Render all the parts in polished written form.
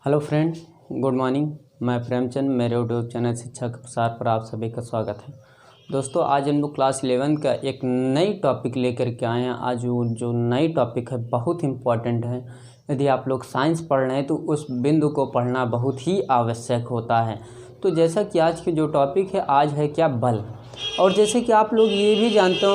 Hello friend, good morning. मैं प्रेमचंद, मेरे YouTube channel शिक्षा के प्रसार पर आप सभी का स्वागत है। दोस्तों, आज हम लोग क्लास 11 का एक नई टॉपिक लेकर के आए हैं। आज वो जो नई टॉपिक है बहुत इम्पॉर्टेंट है। यदि आप लोग साइंस पढ़ रहे हैं तो उस बिंदु को पढ़ना बहुत ही आवश्यक होता है। तो जैसा कि आज की जो टॉपिक है, आज है क्या, बल। और जैसे कि आप लोग ये भी जानते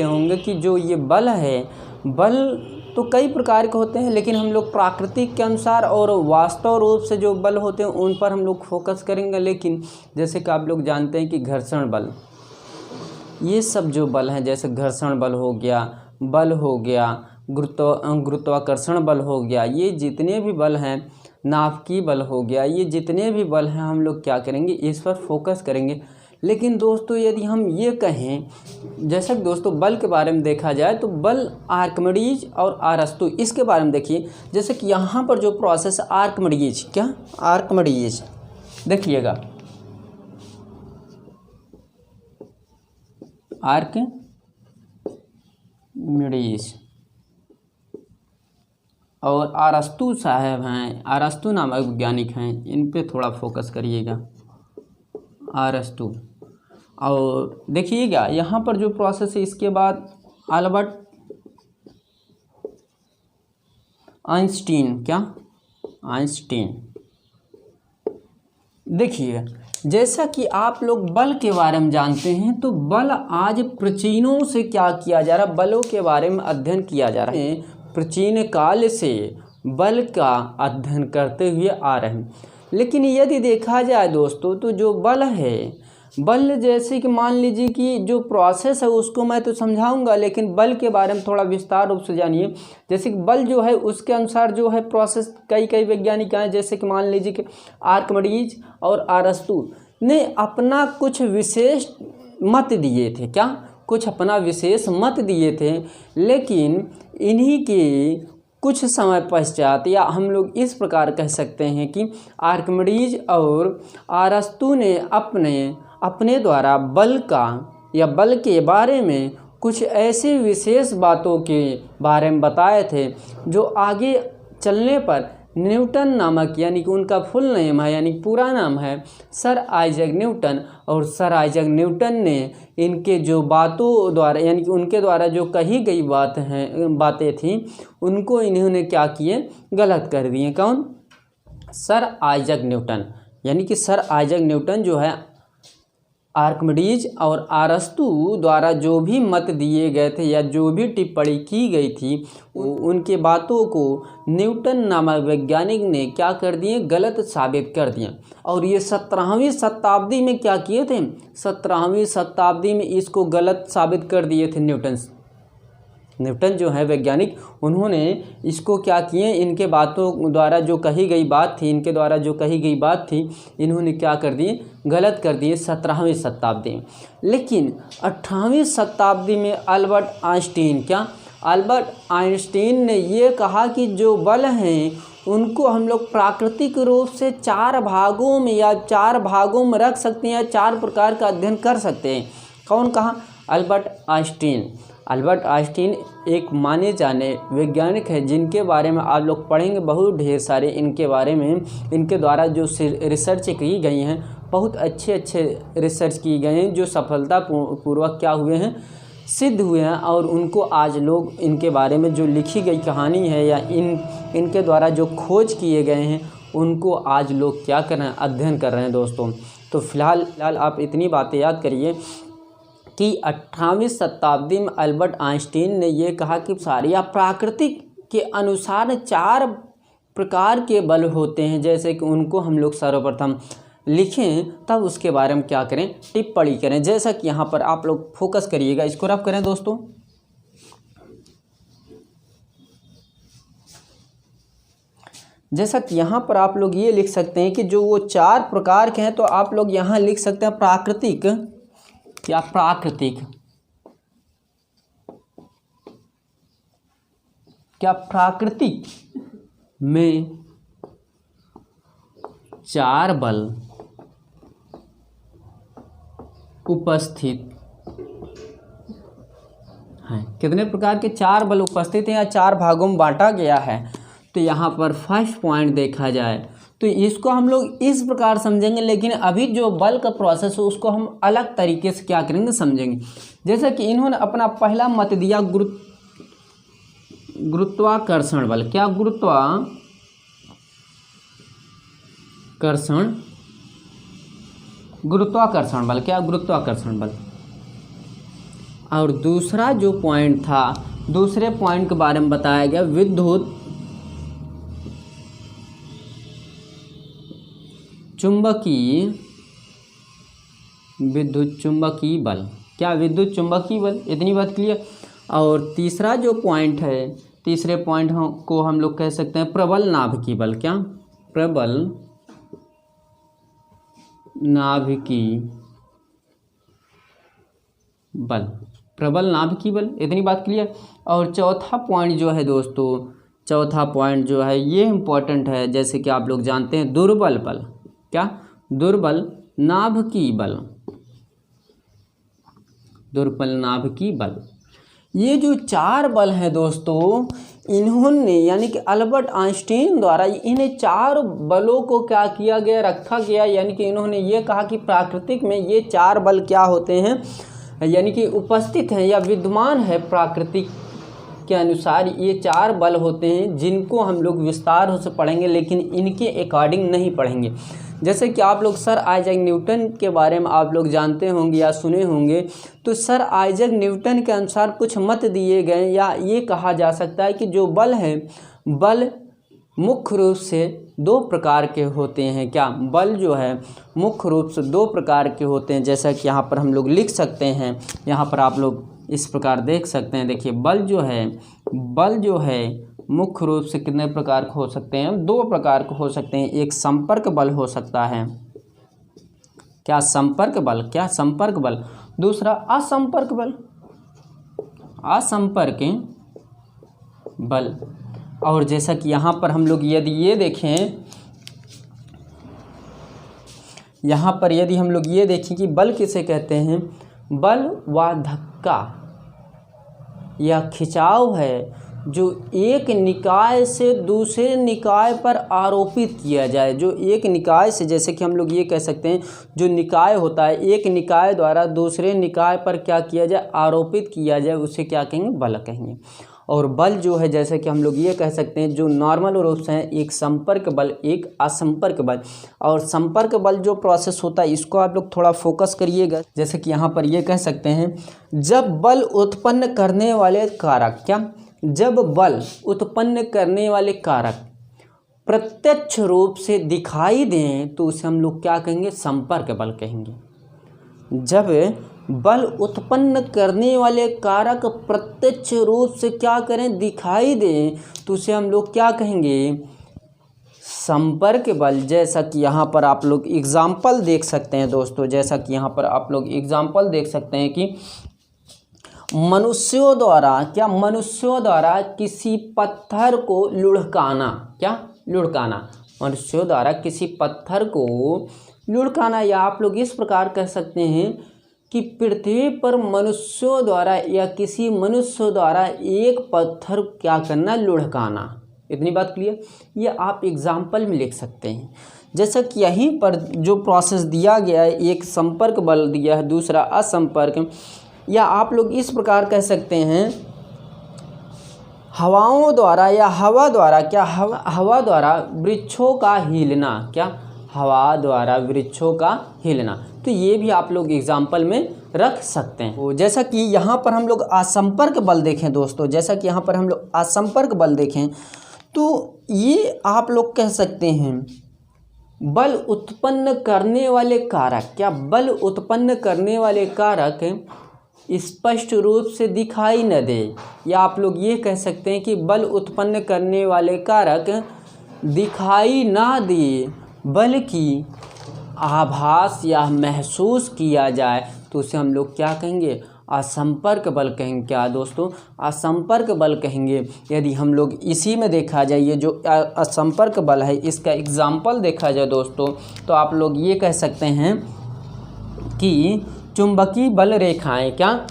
होंगे कि जो ये बल है, बल तो कई प्रकार के होते हैं, लेकिन हम लोग प्राकृतिक के अनुसार और वास्तव रूप से जो बल होते हैं उन पर हम लोग फोकस करेंगे। लेकिन जैसे कि आप लोग जानते हैं कि घर्षण बल, ये सब जो बल हैं, जैसे घर्षण बल हो गया, गुरुत्वाकर्षण बल हो गया, ये जितने भी बल हैं, नाभिकीय बल हो गया, ये जितने भी बल हैं हम लोग क्या करेंगे, इस पर फोकस करेंगे। लेकिन दोस्तों, यदि हम ये कहें, जैसा कि दोस्तों बल के बारे में देखा जाए तो बल आर्किमिडीज और अरस्तू, इसके बारे में देखिए। जैसे कि यहाँ पर जो प्रोसेस आर्किमिडीज, क्या आर्किमिडीज, देखिएगा आर्किमिडीज और अरस्तू साहब हैं, अरस्तू नामक वैज्ञानिक हैं, इन पे थोड़ा फोकस करिएगा, अरस्तू। और देखिएगा यहाँ पर जो प्रोसेस है, इसके बाद अल्बर्ट आइंस्टीन, क्या आइंस्टीन। देखिए, जैसा कि आप लोग बल के बारे में जानते हैं, तो बल आज प्राचीनों से क्या किया जा रहा है, बलों के बारे में अध्ययन किया जा रहा है। प्राचीन काल से बल का अध्ययन करते हुए आ रहे हैं। लेकिन यदि देखा जाए दोस्तों, तो जो बल है, बल जैसे कि मान लीजिए कि जो प्रोसेस है उसको मैं तो समझाऊंगा, लेकिन बल के बारे में थोड़ा विस्तार रूप से जानिए। जैसे कि बल जो है उसके अनुसार जो है प्रोसेस कई वैज्ञानिक हैं, जैसे कि मान लीजिए कि आर्किमिडीज और अरस्तू ने अपना कुछ विशेष मत दिए थे, क्या कुछ अपना विशेष मत दिए थे। लेकिन इन्हीं के कुछ समय पश्चात, या हम लोग इस प्रकार कह सकते हैं कि आर्किमिडीज और अरस्तू ने अपने द्वारा बल का या बल के बारे में कुछ ऐसी विशेष बातों के बारे में बताए थे, जो आगे चलने पर न्यूटन नामक, यानी कि उनका फुल नेम है, यानी पूरा नाम है सर आइजैक न्यूटन। और सर आइजैक न्यूटन ने इनके जो बातों द्वारा, यानी कि उनके द्वारा जो कही गई बातें थीं, उनको इन्होंने क्या किए, गलत कर दिए। कौन? Sir Isaac Newton. यानी कि सर आइजैक न्यूटन जो है आर्किमिडीज और अरस्तू द्वारा जो भी मत दिए गए थे या जो भी टिप्पणी की गई थी, उनके बातों को न्यूटन नामक वैज्ञानिक ने क्या कर दिए, गलत साबित कर दिया। और ये 17वीं शताब्दी में क्या किए थे, 17वीं शताब्दी में इसको गलत साबित कर दिए थे न्यूटन जो है वैज्ञानिक, उन्होंने इसको क्या किए, इनके बातों द्वारा जो कही गई बात थी, इन्होंने क्या कर दिए, गलत कर दिए 17वीं शताब्दी में। लेकिन 18वीं शताब्दी में अल्बर्ट आइंस्टीन ने ये कहा कि जो बल हैं उनको हम लोग प्राकृतिक रूप से 4 भागों में रख सकते हैं, या 4 प्रकार का अध्ययन कर सकते हैं। कौन कहा? अल्बर्ट आइंस्टीन एक माने जाने वैज्ञानिक है, जिनके बारे में आप लोग पढ़ेंगे बहुत ढेर सारे। इनके बारे में, इनके द्वारा जो रिसर्च की गई हैं, बहुत अच्छे रिसर्च की गए हैं, जो सफलतापूर्वक क्या हुए हैं, सिद्ध हुए हैं। और उनको आज लोग, इनके बारे में जो लिखी गई कहानी है या इनके द्वारा जो खोज किए गए हैं, उनको आज लोग क्या कर रहे हैं, अध्ययन कर रहे हैं दोस्तों। तो फिलहाल आप इतनी बातें याद करिए कि 18वीं शताब्दी में अल्बर्ट आइंस्टीन ने ये कहा कि सारी प्राकृतिक के अनुसार 4 प्रकार के बल होते हैं, जैसे कि उनको हम लोग सर्वप्रथम लिखें, तब उसके बारे में क्या करें, टिप्पणी करें। जैसा कि यहाँ पर आप लोग फोकस करिएगा, इसको रब करें दोस्तों। जैसा कि यहाँ पर आप लोग ये लिख सकते हैं कि जो वो 4 प्रकार के हैं, तो आप लोग यहाँ लिख सकते हैं प्राकृतिक में 4 बल उपस्थित हैं। कितने प्रकार के 4 बल उपस्थित हैं या 4 भागों में बांटा गया है। तो यहाँ पर फर्स्ट पॉइंट देखा जाए तो इसको हम लोग इस प्रकार समझेंगे, लेकिन अभी जो बल का प्रोसेस है उसको हम अलग तरीके से क्या करेंगे समझेंगे। जैसा कि इन्होंने अपना पहला मत दिया गुरुत्वाकर्षण बल। क्या गुरुत्वाकर्षण बल, क्या गुरुत्वाकर्षण बल। और दूसरा जो पॉइंट था, दूसरे पॉइंट के बारे में बताया गया विद्युत चुंबकीय बल। क्या विद्युत चुंबकीय बल, इतनी बात क्लियर। और तीसरा जो पॉइंट है, तीसरे पॉइंट को हम लोग कह सकते हैं प्रबल नाभिकीय बल। क्या प्रबल नाभिकीय बल, प्रबल नाभिकीय बल, इतनी बात क्लियर। और चौथा पॉइंट जो है दोस्तों, चौथा पॉइंट जो है ये इम्पोर्टेंट है, जैसे कि आप लोग जानते हैं दुर्बल बल। क्या दुर्बल नाभिकीय बल, दुर्बल नाभिकीय बल। ये जो 4 बल हैं दोस्तों, इन्होंने यानी कि अल्बर्ट आइंस्टीन द्वारा इन 4 बलों को क्या किया गया, रखा गया। यानी कि इन्होंने ये कहा कि प्राकृतिक में ये 4 बल क्या होते हैं, यानी कि उपस्थित हैं या विद्यमान है प्राकृतिक के अनुसार ये 4 बल होते हैं, जिनको हम लोग विस्तार से पढ़ेंगे, लेकिन इनके अकॉर्डिंग नहीं पढ़ेंगे। जैसे कि आप लोग सर आइजैक न्यूटन के बारे में आप लोग जानते होंगे या सुने होंगे। तो सर आइजैक न्यूटन के अनुसार कुछ मत दिए गए, या ये कहा जा सकता है कि जो बल है, बल मुख्य रूप से 2 प्रकार के होते हैं। क्या बल जो है मुख्य रूप से 2 प्रकार के होते हैं, जैसा कि यहाँ पर हम लोग लिख सकते हैं। यहाँ पर आप लोग इस प्रकार देख सकते हैं। देखिए बल जो है मुख्य रूप से कितने प्रकार के हो सकते हैं, 2 प्रकार के हो सकते हैं। एक संपर्क बल हो सकता है, क्या संपर्क बल, क्या संपर्क बल। दूसरा असंपर्क बल, असंपर्क बल। और जैसा कि यहाँ पर हम लोग यदि ये देखें, यहाँ पर यदि हम लोग ये देखें कि बल किसे कहते हैं, बल व धक्का या खिंचाव है जो एक निकाय से दूसरे निकाय पर आरोपित किया जाए। जो एक निकाय से, जैसे कि हम लोग ये कह सकते हैं, जो निकाय होता है एक निकाय द्वारा दूसरे निकाय पर क्या किया जाए, आरोपित किया जाए, उसे क्या कहेंगे, बल कहेंगे। और बल जो है, जैसे कि हम लोग ये कह सकते हैं, जो नॉर्मल रूप से है, एक संपर्क बल, एक असंपर्क बल। और संपर्क बल जो प्रोसेस होता है, इसको आप लोग थोड़ा फोकस करिएगा। जैसे कि यहाँ पर ये कह सकते हैं, जब बल उत्पन्न करने वाले कारक, क्या जब बल उत्पन्न करने वाले कारक प्रत्यक्ष रूप से दिखाई दें तो उसे हम लोग क्या कहेंगे, संपर्क बल कहेंगे। जब बल उत्पन्न करने वाले कारक प्रत्यक्ष रूप से क्या करें, दिखाई दें, तो उसे हम लोग क्या कहेंगे, संपर्क बल। जैसा कि यहाँ पर आप लोग एग्जाम्पल देख सकते हैं दोस्तों, जैसा कि यहाँ पर आप लोग एग्जाम्पल देख सकते हैं कि मनुष्यों द्वारा किसी पत्थर को लुढ़काना, क्या लुढ़काना, मनुष्यों द्वारा किसी पत्थर को लुढ़काना। या आप लोग इस प्रकार कह सकते हैं कि पृथ्वी पर मनुष्यों द्वारा या किसी मनुष्य द्वारा एक पत्थर क्या करना, लुढ़काना। इतनी बात क्लियर। ये आप एग्जाम्पल में लिख सकते हैं। जैसा कि यहीं पर जो प्रोसेस दिया गया है, एक संपर्क बल दिया है, दूसरा असंपर्क। या आप लोग इस प्रकार कह सकते हैं, हवाओं द्वारा या हवा द्वारा, क्या हवा द्वारा वृक्षों का हिलना, क्या हवा द्वारा वृक्षों का हिलना। तो ये भी आप लोग एग्जाम्पल में रख सकते हैं। जैसा कि यहाँ पर हम लोग असंपर्क बल देखें दोस्तों, जैसा कि यहाँ पर हम लोग असंपर्क बल देखें, तो ये आप लोग कह सकते हैं, बल उत्पन्न करने वाले कारक, क्या बल उत्पन्न करने वाले कारक स्पष्ट रूप से दिखाई न दे। या आप लोग ये कह सकते हैं कि बल उत्पन्न करने वाले कारक दिखाई ना दे, बल्कि आभास या महसूस किया जाए, तो उसे हम लोग क्या कहेंगे, असंपर्क बल कहेंगे। क्या दोस्तों, असंपर्क बल कहेंगे। यदि हम लोग इसी में देखा जाए, ये जो असंपर्क बल है, इसका एग्जाम्पल देखा जाए दोस्तों, तो आप लोग ये कह सकते हैं कि चुंबकीय बल रेखाएं, क्या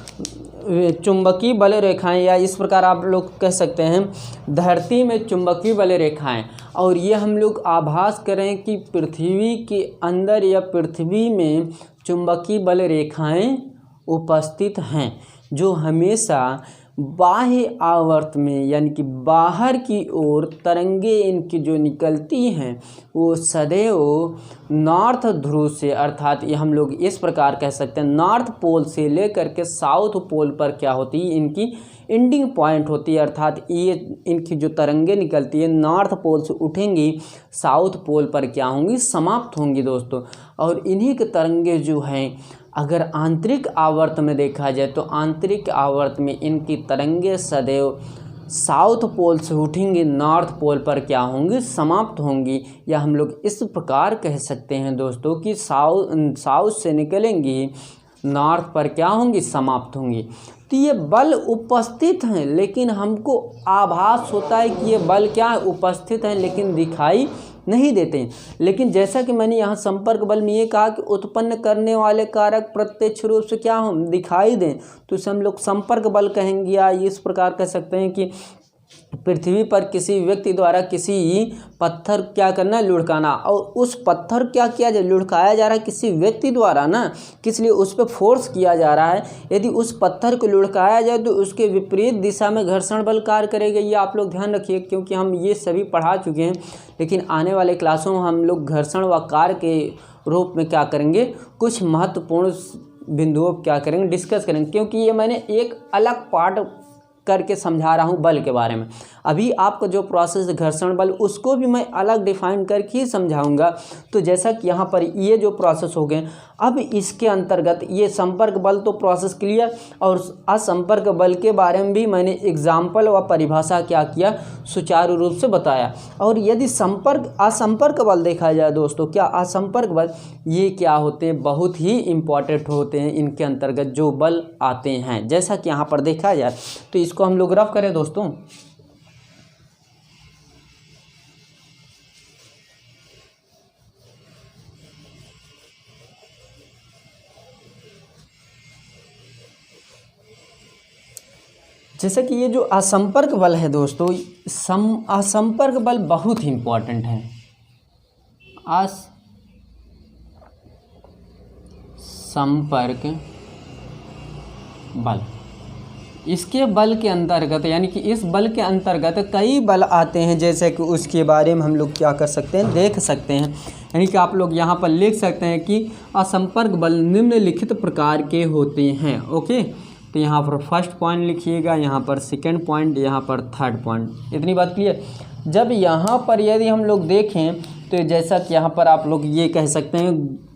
चुंबकीय बल रेखाएं, या इस प्रकार आप लोग कह सकते हैं धरती में चुंबकीय बल रेखाएं, और ये हम लोग आभास करें कि पृथ्वी के अंदर या पृथ्वी में चुंबकीय बल रेखाएं उपस्थित हैं, जो हमेशा बाह्य आवर्त में यानी कि बाहर की ओर तरंगे इनकी जो निकलती हैं वो सदैव नॉर्थ ध्रुव से, अर्थात ये हम लोग इस प्रकार कह सकते हैं नॉर्थ पोल से लेकर के साउथ पोल पर क्या होती है, इनकी एंडिंग पॉइंट होती है। अर्थात ये इनकी जो तरंगे निकलती है नॉर्थ पोल से उठेंगी, साउथ पोल पर क्या होंगी, समाप्त होंगी दोस्तों। और इन्हीं के तरंगे जो हैं अगर आंतरिक आवर्त में देखा जाए तो आंतरिक आवर्त में इनकी तरंगे सदैव साउथ पोल से उठेंगी, नॉर्थ पोल पर क्या होंगी, समाप्त होंगी। या हम लोग इस प्रकार कह सकते हैं दोस्तों कि साउथ से निकलेंगी, नॉर्थ पर क्या होंगी, समाप्त होंगी। तो ये बल उपस्थित हैं, लेकिन हमको आभास होता है कि ये बल क्या है, उपस्थित हैं, लेकिन दिखाई नहीं देते हैं। लेकिन जैसा कि मैंने यहाँ संपर्क बल में ये कहा कि उत्पन्न करने वाले कारक प्रत्यक्ष रूप से क्या हो, दिखाई दें, तो इसे हम लोग संपर्क बल कहेंगे। या इस प्रकार कह सकते हैं कि पृथ्वी पर किसी व्यक्ति द्वारा किसी पत्थर क्या करना, लुढ़काना, और उस पत्थर क्या किया जाए, लुढ़काया जा रहा है किसी व्यक्ति द्वारा ना, किस लिए, उस पर फोर्स किया जा रहा है। यदि उस पत्थर को लुढ़काया जाए तो उसके विपरीत दिशा में घर्षण बल कार्य करेगा। ये आप लोग ध्यान रखिए, क्योंकि हम ये सभी पढ़ा चुके हैं, लेकिन आने वाले क्लासों में हम लोग घर्षण व कार्य के रूप में क्या करेंगे, कुछ महत्वपूर्ण बिंदुओं क्या करेंगे, डिस्कस करेंगे, क्योंकि ये मैंने एक अलग पार्ट करके समझा रहा हूँ बल के बारे में। अभी आपको जो प्रोसेस घर्षण बल उसको भी मैं अलग डिफाइन करके ही समझाऊंगा। तो जैसा कि यहाँ पर ये जो प्रोसेस हो गए, अब इसके अंतर्गत ये संपर्क बल तो प्रोसेस क्लियर, और असंपर्क बल के बारे में भी मैंने एग्जाम्पल व परिभाषा क्या किया, सुचारू रूप से बताया। और यदि असंपर्क बल देखा जाए दोस्तों, क्या असंपर्क बल ये क्या होते हैं, बहुत ही इम्पॉर्टेंट होते हैं, इनके अंतर्गत जो बल आते हैं। जैसा कि यहाँ पर देखा जाए तो इसको हम लोग रफ करें दोस्तों, जैसे कि ये जो असंपर्क बल है दोस्तों, असंपर्क बल बहुत ही इम्पोर्टेंट है। असंपर्क बल, इसके बल के अंतर्गत यानी कि इस बल के अंतर्गत कई बल आते हैं, जैसे कि उसके बारे में हम लोग क्या कर सकते हैं, देख सकते हैं। यानी कि आप लोग यहाँ पर लिख सकते हैं कि असंपर्क बल निम्नलिखित प्रकार के होते हैं। ओके, तो यहाँ पर फर्स्ट पॉइंट लिखिएगा, यहाँ पर सेकंड पॉइंट, यहाँ पर थर्ड पॉइंट। इतनी बात क्लियर। जब यहाँ पर यदि हम लोग देखें तो जैसा कि यहाँ पर आप लोग ये कह सकते हैं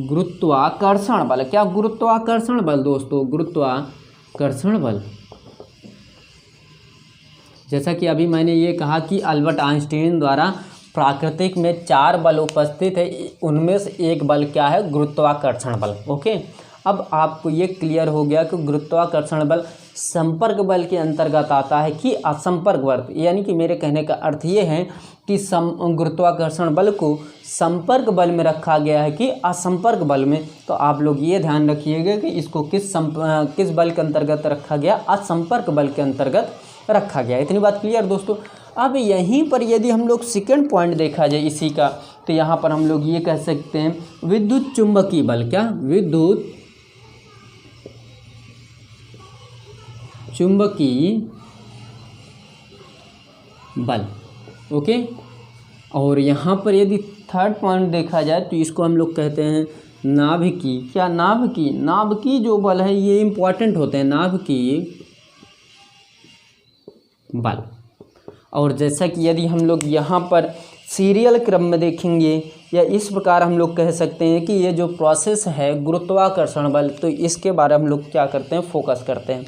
गुरुत्वाकर्षण बल। क्या गुरुत्वाकर्षण बल दोस्तों, गुरुत्वाकर्षण बल। जैसा कि अभी मैंने ये कहा कि अल्बर्ट आइंस्टीन द्वारा प्राकृतिक में 4 बल उपस्थित है, उनमें से एक बल क्या है, गुरुत्वाकर्षण बल। ओके, अब आपको ये क्लियर हो गया कि गुरुत्वाकर्षण बल संपर्क बल के अंतर्गत आता है कि असंपर्क बल। यानी कि मेरे कहने का अर्थ ये है कि गुरुत्वाकर्षण बल को संपर्क बल में रखा गया है कि असंपर्क बल में। तो आप लोग ये ध्यान रखिएगा कि इसको किस बल के अंतर्गत रखा गया, असंपर्क बल के अंतर्गत रखा गया। इतनी बात क्लियर दोस्तों। अब यहीं पर यदि हम लोग सेकंड पॉइंट देखा जाए इसी का, तो यहाँ पर हम लोग ये कह सकते हैं विद्युत चुंबकीय बल। क्या, विद्युत चुंबकीय बल। ओके, और यहाँ पर यदि थर्ड पॉइंट देखा जाए तो इसको हम लोग कहते हैं नाभिकीय। क्या, नाभिकीय जो बल है ये इम्पॉर्टेंट होते हैं, नाभिकीय बल। और जैसा कि यदि हम लोग यहाँ पर सीरियल क्रम में देखेंगे, या इस प्रकार हम लोग कह सकते हैं कि ये जो प्रोसेस है गुरुत्वाकर्षण बल, तो इसके बारे में हम लोग क्या करते हैं, फोकस करते हैं।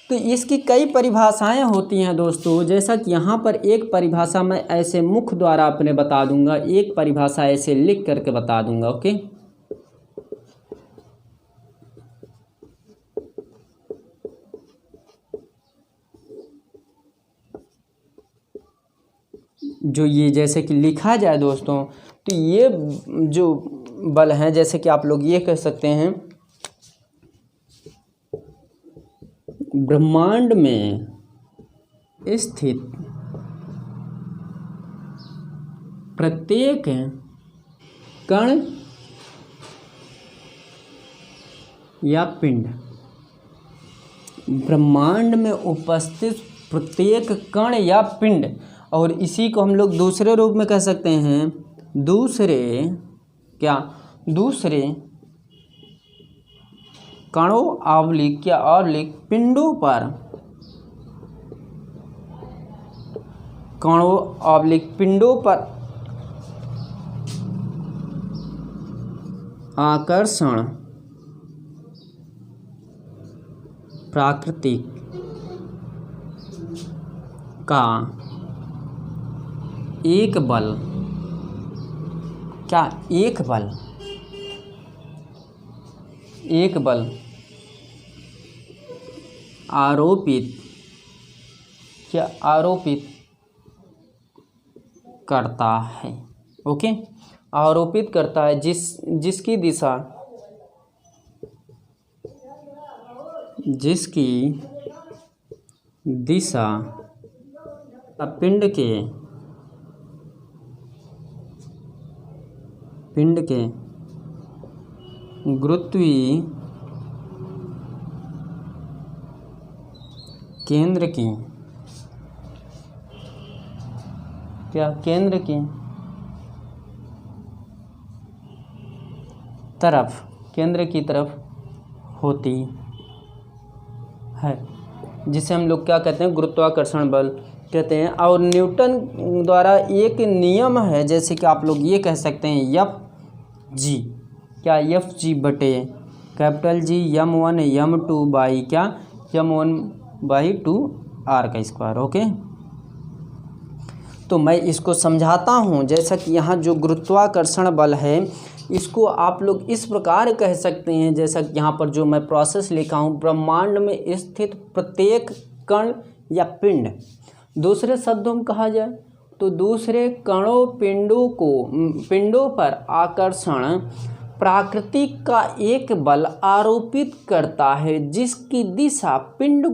तो इसकी कई परिभाषाएं होती हैं दोस्तों। जैसा कि यहाँ पर एक परिभाषा मैं ऐसे मुख द्वारा अपने बता दूंगा, एक परिभाषा ऐसे लिख करके बता दूंगा। ओके, जो ये जैसे कि लिखा जाए दोस्तों, तो ये जो बल हैं, जैसे कि आप लोग ये कह सकते हैं ब्रह्मांड में स्थित प्रत्येक कण या पिंड, ब्रह्मांड में उपस्थित प्रत्येक कण या पिंड, और इसी को हम लोग दूसरे रूप में कह सकते हैं, दूसरे कणों ऑब्लिक पिंडों पर, कणों ऑब्लिक पिंडों पर आकर्षण प्राकृतिक का एक बल, एक बल आरोपित करता है। ओके, आरोपित करता है जिसकी दिशा पिंड के गुरुत्वीय केंद्र की तरफ होती है, जिसे हम लोग क्या कहते हैं, गुरुत्वाकर्षण बल कहते हैं। और न्यूटन द्वारा एक नियम है, जैसे कि आप लोग ये कह सकते हैं एफ जी बटे capital G m1 m2 by m1/2 r का स्क्वायर। ओके, तो मैं इसको समझाता हूँ। जैसा कि यहाँ जो गुरुत्वाकर्षण बल है, इसको आप लोग इस प्रकार कह सकते हैं, जैसा कि यहाँ पर जो मैं प्रोसेस लिखा हूँ, ब्रह्मांड में स्थित प्रत्येक कण या पिंड, दूसरे शब्दों में कहा जाए तो दूसरे कणों पिंडों पर आकर्षण प्राकृतिक का एक बल आरोपित करता है, जिसकी दिशा पिंड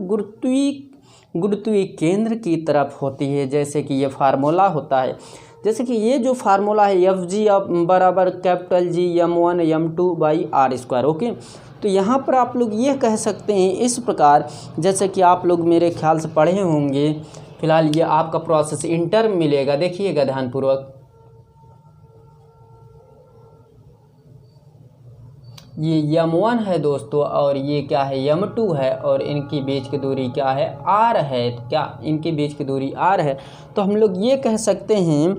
गुरुत्वीय केंद्र की तरफ होती है। जैसे कि ये फार्मूला होता है, जैसे कि ये जो फार्मूला है एफ जी बराबर capital G m1 m2/r²। Okay, तो यहाँ पर आप लोग ये कह सकते हैं इस प्रकार, जैसे कि आप लोग मेरे ख्याल से पढ़े होंगे। फिलहाल ये आपका प्रोसेस इंटर मिलेगा, देखिएगा ध्यानपूर्वक। ये m1 है दोस्तों, और ये क्या है, m2 है, और इनकी बीच की दूरी क्या है, r है। तो क्या इनके बीच की दूरी r है, तो हम लोग ये कह सकते हैं,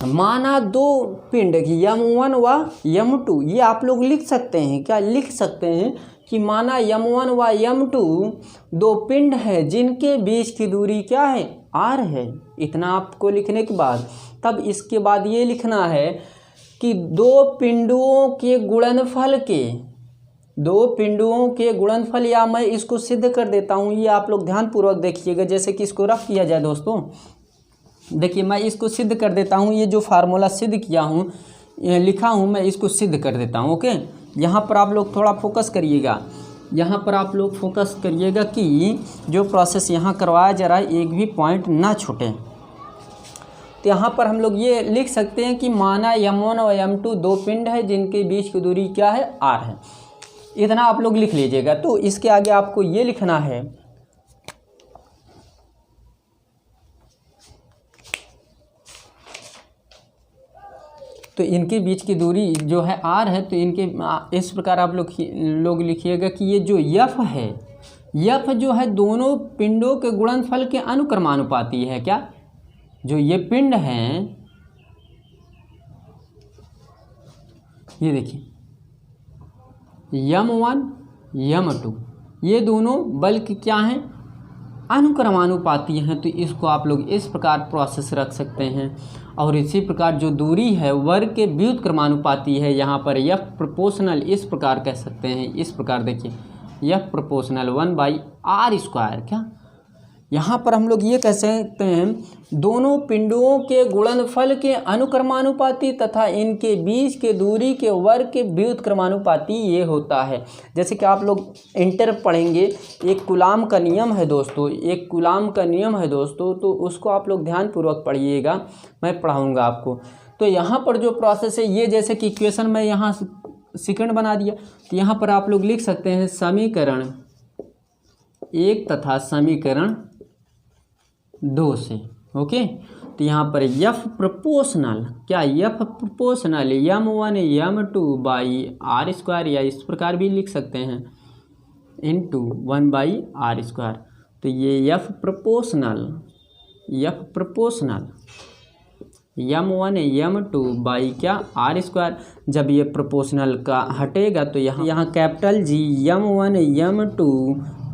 माना दो पिंड m1 व m2, ये आप लोग लिख सकते हैं, क्या लिख सकते हैं कि माना m1 व m2 दो पिंड है जिनके बीच की दूरी क्या है, r है। इतना आपको लिखने के बाद तब इसके बाद ये लिखना है कि दो पिंडों के गुणनफल, या मैं इसको सिद्ध कर देता हूँ। ये आप लोग ध्यानपूर्वक देखिएगा, जैसे कि इसको रफ किया जाए दोस्तों। देखिए, मैं इसको सिद्ध कर देता हूँ। ये जो फार्मूला सिद्ध किया हूँ, लिखा हूँ, मैं इसको सिद्ध कर देता हूँ। ओके, यहाँ पर आप लोग थोड़ा फोकस करिएगा, कि जो प्रोसेस यहाँ करवाया जा रहा है एक भी पॉइंट ना छूटे। तो यहाँ पर हम लोग ये लिख सकते हैं कि माना m1 और m2 दो पिंड है जिनके बीच की दूरी क्या है, r है। इतना आप लोग लिख लीजिएगा। तो इसके आगे आपको ये लिखना है, तो इनके बीच की दूरी जो है r है। तो इनके इस प्रकार आप लोग लिखिएगा कि ये जो f है, f जो है दोनों पिंडों के गुणनफल के अनुक्रमानुपाती है। क्या, जो ये पिंड हैं, ये देखिए m1 m2, ये दोनों बल की क्या हैं, अनुक्रमानुपाती हैं। तो इसको आप लोग इस प्रकार प्रोसेस रख सकते हैं। और इसी प्रकार जो दूरी है वर्ग के व्युत्क्रमानुपाती है, यहाँ पर f प्रोपोर्शनल इस प्रकार कह सकते हैं। इस प्रकार देखिए f प्रोपोर्शनल 1/r²। क्या यहाँ पर हम लोग ये कह सकते हैं दोनों पिंडों के गुणनफल के अनुक्रमानुपाती तथा इनके बीच के दूरी के वर्ग के व्युत्क्रमानुपाती ये होता है। जैसे कि आप लोग इंटर पढ़ेंगे, एक कूलाम का नियम है दोस्तों, एक कूलाम का नियम है दोस्तों, तो उसको आप लोग ध्यानपूर्वक पढ़िएगा, मैं पढ़ाऊँगा आपको। तो यहाँ पर जो प्रोसेस है ये, जैसे कि इक्वेशन में यहाँ सेकंड बना दिया, तो यहाँ पर आप लोग लिख सकते हैं समीकरण 1 तथा समीकरण 2 से। ओके, तो यहाँ पर F प्रोपोर्शनल, क्या F proportional M1 M2 by R square, या इस प्रकार भी लिख सकते हैं इंटू 1 बाई आर स्क्वायर। तो ये F proportional M1 M2 by क्या आर स्क्वायर। जब ये प्रोपोर्शनल का हटेगा तो यहाँ capital G M1 M2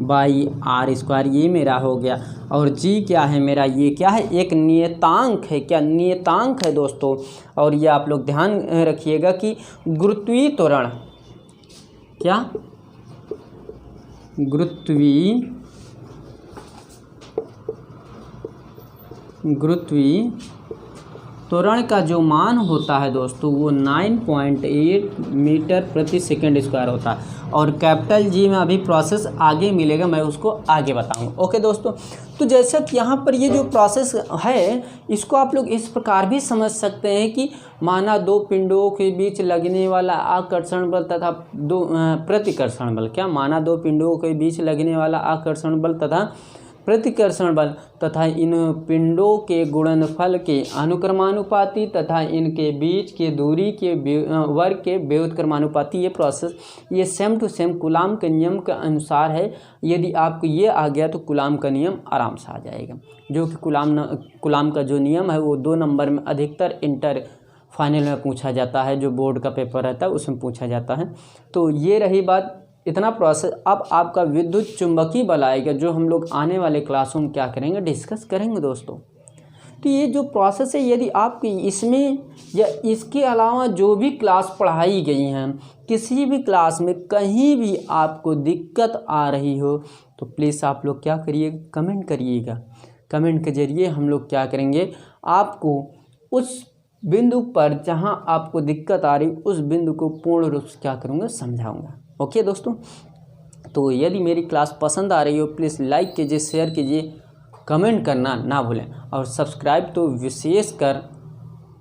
by R square ये मेरा हो गया। और G क्या है मेरा, ये क्या है, एक नियतांक है। क्या नियतांक है दोस्तों। और ये आप लोग ध्यान रखिएगा कि गुरुत्वीय त्वरण, क्या गुरुत्वीय त्वरण का जो मान होता है दोस्तों वो 9.8 मीटर प्रति सेकंड स्क्वायर होता है। और कैपिटल जी में अभी प्रोसेस आगे मिलेगा, मैं उसको आगे बताऊंगा। ओके दोस्तों, तो जैसा कि यहाँ पर ये जो प्रोसेस है इसको आप लोग इस प्रकार भी समझ सकते हैं कि माना दो पिंडों के बीच लगने वाला आकर्षण बल तथा दो प्रतिकर्षण बल, क्या माना दो पिंडों के बीच लगने वाला आकर्षण बल तथा प्रतिकर्षण बल तथा इन पिंडों के गुणनफल के अनुक्रमानुपाती तथा इनके बीच के दूरी के वर्ग के व्युत्क्रमानुपाती ये प्रोसेस, ये सेम टू सेम कूलाम के नियम के अनुसार है। यदि आपको ये आ गया तो कूलाम का नियम आराम से आ जाएगा, जो कि कूलाम का जो नियम है वो 2 नंबर में अधिकतर इंटर फाइनल में पूछा जाता है, जो बोर्ड का पेपर रहता है उसमें पूछा जाता है। तो ये रही बात, इतना प्रोसेस। अब आपका विद्युत चुंबकीय बल आएगा, जो हम लोग आने वाले क्लासों में क्या करेंगे, डिस्कस करेंगे दोस्तों। तो ये जो प्रोसेस है, यदि आपकी इसमें या इसके अलावा जो भी क्लास पढ़ाई गई हैं, किसी भी क्लास में कहीं भी आपको दिक्कत आ रही हो तो प्लीज़ आप लोग क्या करिएगा, कमेंट करिएगा। कमेंट के ज़रिए हम लोग क्या करेंगे, आपको उस बिंदु पर जहाँ आपको दिक्कत आ रही उस बिंदु को पूर्ण रूप से क्या करूँगा, समझाऊँगा। ओके दोस्तों, तो यदि मेरी क्लास पसंद आ रही हो प्लीज़ लाइक कीजिए, शेयर कीजिए, कमेंट करना ना भूलें, और सब्सक्राइब तो विशेष कर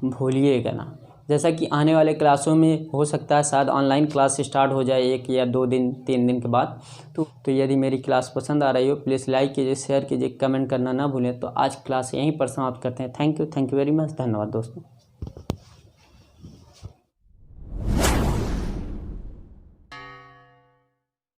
भूलिएगा ना। जैसा कि आने वाले क्लासों में हो सकता है शायद ऑनलाइन क्लास स्टार्ट हो जाए 1 या 2 दिन 3 दिन के बाद। तो यदि मेरी क्लास पसंद आ रही हो प्लीज़ लाइक कीजिए, शेयर कीजिए, कमेंट करना ना भूलें। तो आज क्लास यहीं पर समाप्त करते हैं। थैंक यू वेरी मच, धन्यवाद दोस्तों।